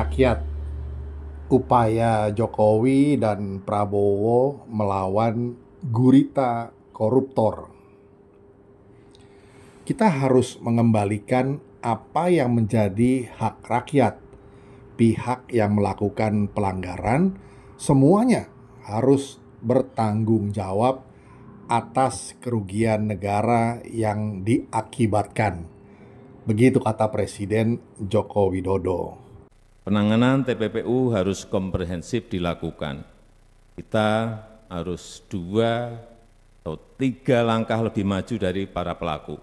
rakyat, upaya Jokowi dan Prabowo melawan gurita koruptor. Kita harus mengembalikan apa yang menjadi hak rakyat. Pihak yang melakukan pelanggaran semuanya harus bertanggung jawab atas kerugian negara yang diakibatkan. Begitu kata Presiden Joko Widodo. Penanganan TPPU harus komprehensif dilakukan. Kita harus 2 atau 3 langkah lebih maju dari para pelaku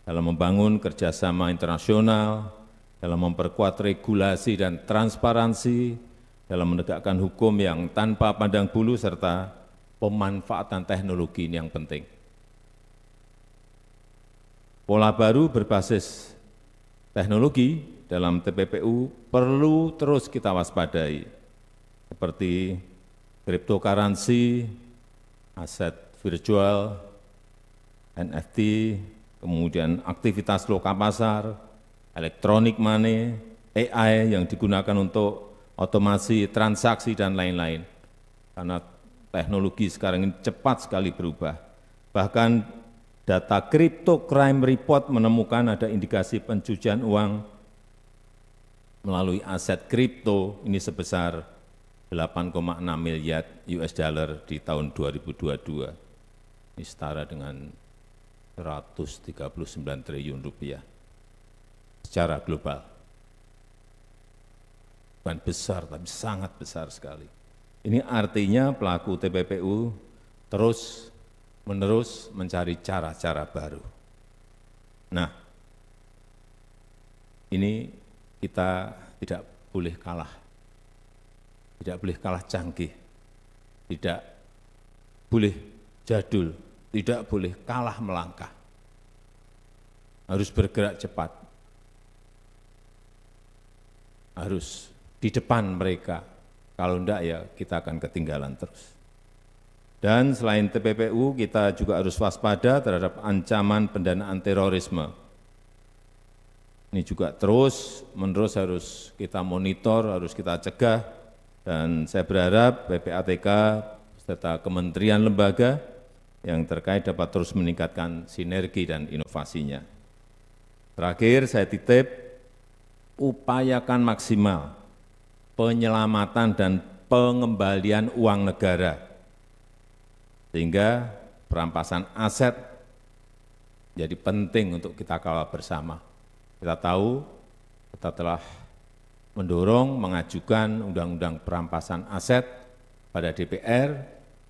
dalam membangun kerjasama internasional, dalam memperkuat regulasi dan transparansi, dalam menegakkan hukum yang tanpa pandang bulu, serta pemanfaatan teknologi ini yang penting. Pola baru berbasis teknologi dalam TPPU perlu terus kita waspadai, seperti cryptocurrency, aset virtual, NFT, kemudian aktivitas lokal pasar, electronic money, AI yang digunakan untuk otomasi transaksi dan lain-lain. Karena teknologi sekarang ini cepat sekali berubah. Bahkan data Crypto Crime Report menemukan ada indikasi pencucian uang melalui aset kripto ini sebesar 8,6 miliar US dollar di tahun 2022. Ini setara dengan 139 triliun rupiah secara global. Bukan besar, tapi sangat besar sekali. Ini artinya pelaku TPPU terus-menerus mencari cara-cara baru. Nah, ini kita tidak boleh kalah. Tidak boleh kalah canggih. Tidak boleh jadul. Tidak boleh kalah melangkah. Harus bergerak cepat. Harus di depan mereka. Kalau enggak ya kita akan ketinggalan terus. Dan selain TPPU, kita juga harus waspada terhadap ancaman pendanaan terorisme. Ini juga terus-menerus harus kita monitor, harus kita cegah. Dan saya berharap PPATK serta kementerian lembaga yang terkait dapat terus meningkatkan sinergi dan inovasinya. Terakhir, saya titip, upayakan maksimal penyelamatan dan pengembalian uang negara, sehingga perampasan aset jadi penting untuk kita kawal bersama. Kita tahu, kita telah mendorong mengajukan undang-undang perampasan aset pada DPR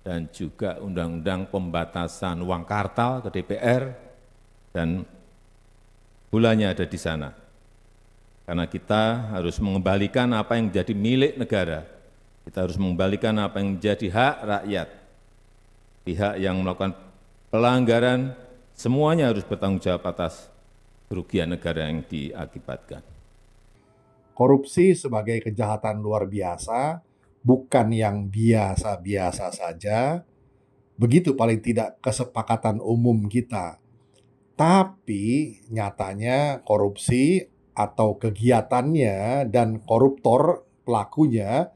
dan juga undang-undang pembatasan uang kartal ke DPR, dan bulannya ada di sana. Karena kita harus mengembalikan apa yang menjadi milik negara, kita harus mengembalikan apa yang menjadi hak rakyat. Pihak yang melakukan pelanggaran semuanya harus bertanggung jawab atas kerugian negara yang diakibatkan. Korupsi sebagai kejahatan luar biasa, bukan yang biasa-biasa saja. Begitu paling tidak kesepakatan umum kita. Tapi nyatanya korupsi atau kegiatannya dan koruptor pelakunya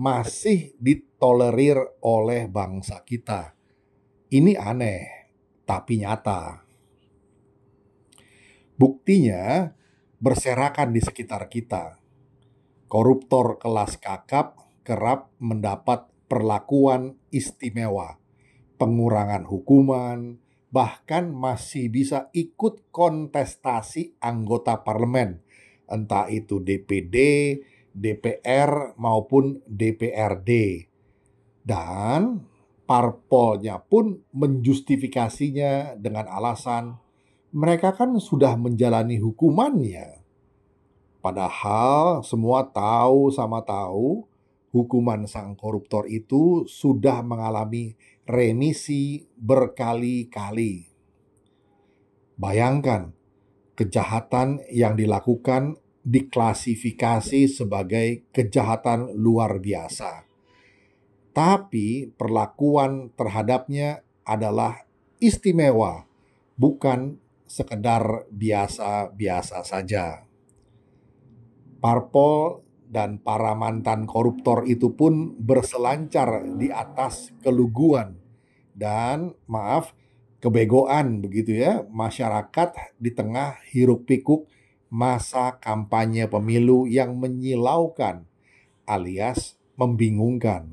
masih ditolerir oleh bangsa kita. Ini aneh, tapi nyata. Buktinya berserakan di sekitar kita. Koruptor kelas kakap kerap mendapat perlakuan istimewa, pengurangan hukuman, bahkan masih bisa ikut kontestasi anggota parlemen, entah itu DPD, DPR, maupun DPRD. Dan parpolnya pun menjustifikasinya dengan alasan mereka kan sudah menjalani hukumannya. Padahal semua tahu sama tahu hukuman sang koruptor itu sudah mengalami remisi berkali-kali. Bayangkan, kejahatan yang dilakukan diklasifikasi sebagai kejahatan luar biasa. Tapi perlakuan terhadapnya adalah istimewa, bukan sekedar biasa-biasa saja. Parpol dan para mantan koruptor itu pun berselancar di atas keluguan dan kebegoan begitu ya masyarakat di tengah hiruk-pikuk masa kampanye pemilu yang menyilaukan alias membingungkan.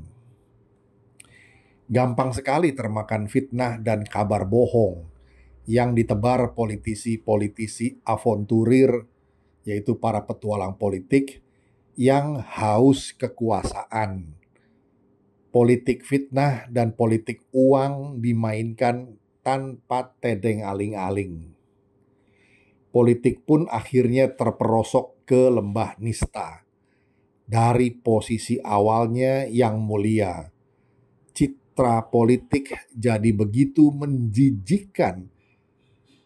Gampang sekali termakan fitnah dan kabar bohong yang ditebar politisi-politisi avanturir, yaitu para petualang politik yang haus kekuasaan. Politik fitnah dan politik uang dimainkan tanpa tedeng aling-aling. Politik pun akhirnya terperosok ke lembah nista. Dari posisi awalnya yang mulia, citra politik jadi begitu menjijikkan.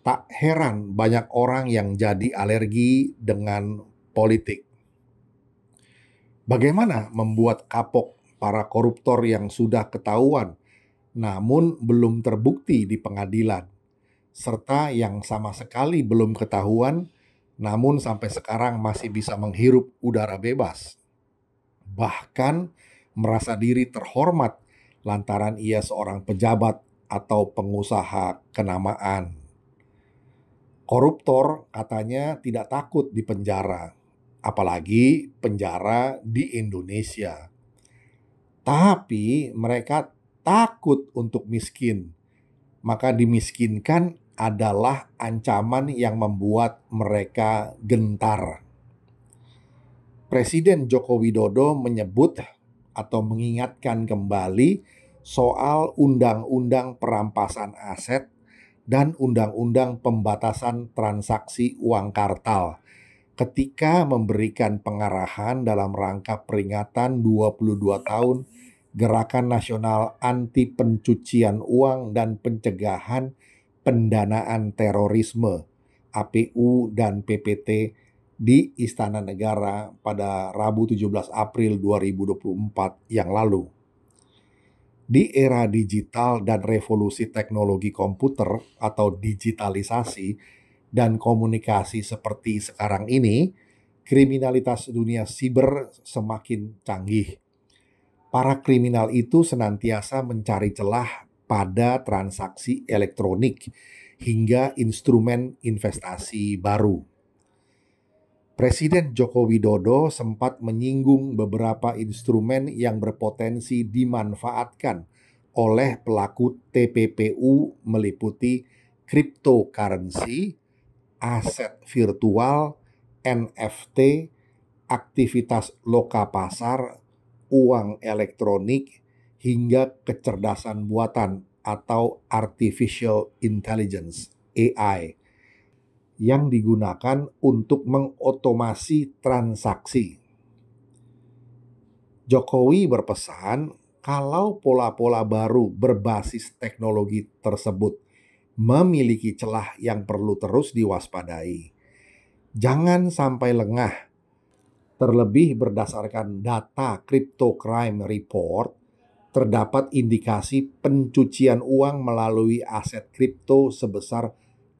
Tak heran banyak orang yang jadi alergi dengan politik. Bagaimana membuat kapok para koruptor yang sudah ketahuan namun belum terbukti di pengadilan, serta yang sama sekali belum ketahuan namun sampai sekarang masih bisa menghirup udara bebas, bahkan merasa diri terhormat lantaran ia seorang pejabat atau pengusaha kenamaan. Koruptor katanya tidak takut di penjara, apalagi penjara di Indonesia. Tapi mereka takut untuk miskin, maka dimiskinkan adalah ancaman yang membuat mereka gentar. Presiden Joko Widodo menyebut atau mengingatkan kembali soal Undang-Undang Perampasan Aset dan Undang-Undang Pembatasan Transaksi Uang Kartal ketika memberikan pengarahan dalam rangka peringatan 22 tahun Gerakan Nasional Anti Pencucian Uang dan Pencegahan Pendanaan Terorisme (APU dan PPT) di Istana Negara pada Rabu 17 April 2024 yang lalu. Di era digital dan revolusi teknologi komputer atau digitalisasi dan komunikasi seperti sekarang ini, kriminalitas dunia siber semakin canggih. Para kriminal itu senantiasa mencari celah pada transaksi elektronik hingga instrumen investasi baru. Presiden Joko Widodo sempat menyinggung beberapa instrumen yang berpotensi dimanfaatkan oleh pelaku TPPU meliputi cryptocurrency, aset virtual, NFT, aktivitas loka pasar, uang elektronik, hingga kecerdasan buatan atau artificial intelligence (AI) yang digunakan untuk mengotomasi transaksi. Jokowi berpesan kalau pola-pola baru berbasis teknologi tersebut memiliki celah yang perlu terus diwaspadai. Jangan sampai lengah. Terlebih berdasarkan data Crypto Crime Report, terdapat indikasi pencucian uang melalui aset kripto sebesar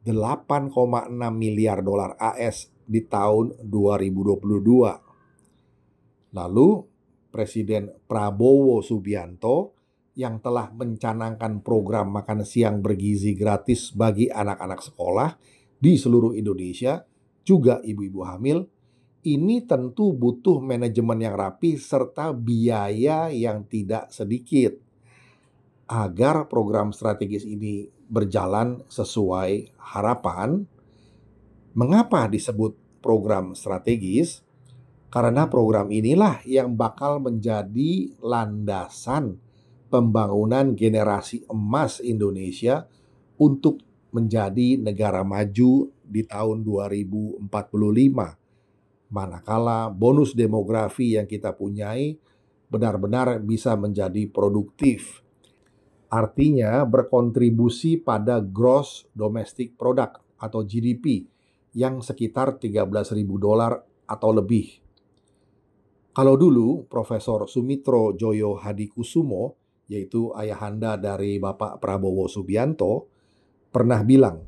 8,6 miliar dolar AS di tahun 2022. Lalu, Presiden Prabowo Subianto yang telah mencanangkan program makan siang bergizi gratis bagi anak-anak sekolah di seluruh Indonesia, juga ibu-ibu hamil, ini tentu butuh manajemen yang rapi serta biaya yang tidak sedikit agar program strategis ini berjalan sesuai harapan. Mengapa disebut program strategis? Karena program inilah yang bakal menjadi landasan pembangunan generasi emas Indonesia untuk menjadi negara maju di tahun 2045. Manakala bonus demografi yang kita punyai benar-benar bisa menjadi produktif. Artinya berkontribusi pada Gross Domestic Product atau GDP yang sekitar $13.000 atau lebih. Kalau dulu Profesor Sumitro Joyo Hadikusumo, yaitu ayahanda dari Bapak Prabowo Subianto, pernah bilang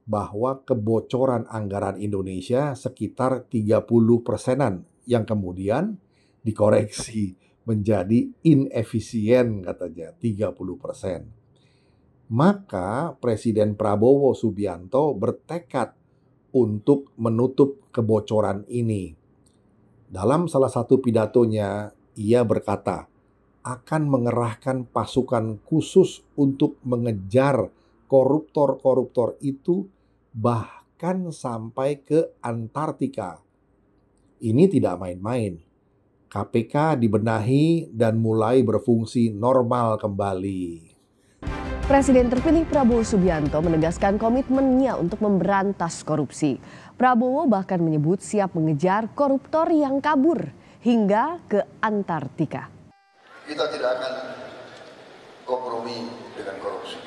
bahwa kebocoran anggaran Indonesia sekitar 30%-an yang kemudian dikoreksi menjadi inefisien katanya 30%. Maka Presiden Prabowo Subianto bertekad untuk menutup kebocoran ini. Dalam salah satu pidatonya, ia berkata akan mengerahkan pasukan khusus untuk mengejar koruptor-koruptor itu bahkan sampai ke Antartika. Ini tidak main-main. KPK dibenahi dan mulai berfungsi normal kembali. Presiden terpilih Prabowo Subianto menegaskan komitmennya untuk memberantas korupsi. Prabowo bahkan menyebut siap mengejar koruptor yang kabur hingga ke Antartika. Kita tidak akan kompromi dengan korupsi.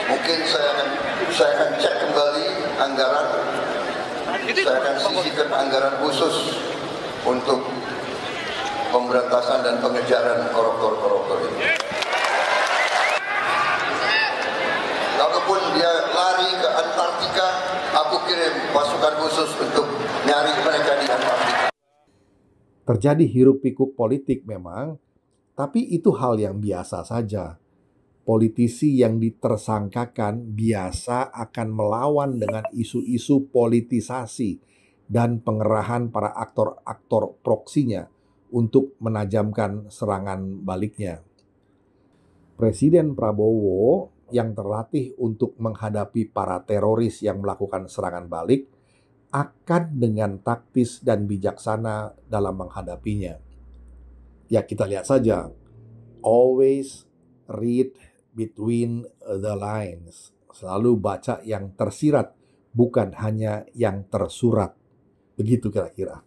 Mungkin saya akan cek kembali anggaran. Saya akan sisihkan anggaran khusus untuk pemberantasan dan pengejaran koruptor-koruptor ini. Kalaupun dia lari ke Antartika, aku kirim pasukan khusus untuk nyari mereka di Antartika. Terjadi hiruk-pikuk politik memang, tapi itu hal yang biasa saja. Politisi yang ditersangkakan biasa akan melawan dengan isu-isu politisasi dan pengerahan para aktor-aktor proksinya untuk menajamkan serangan baliknya. Presiden Prabowo yang terlatih untuk menghadapi para teroris yang melakukan serangan balik akan dengan taktis dan bijaksana dalam menghadapinya. Ya, kita lihat saja. Always read between the lines. Selalu baca yang tersirat, bukan hanya yang tersurat. Begitu kira-kira.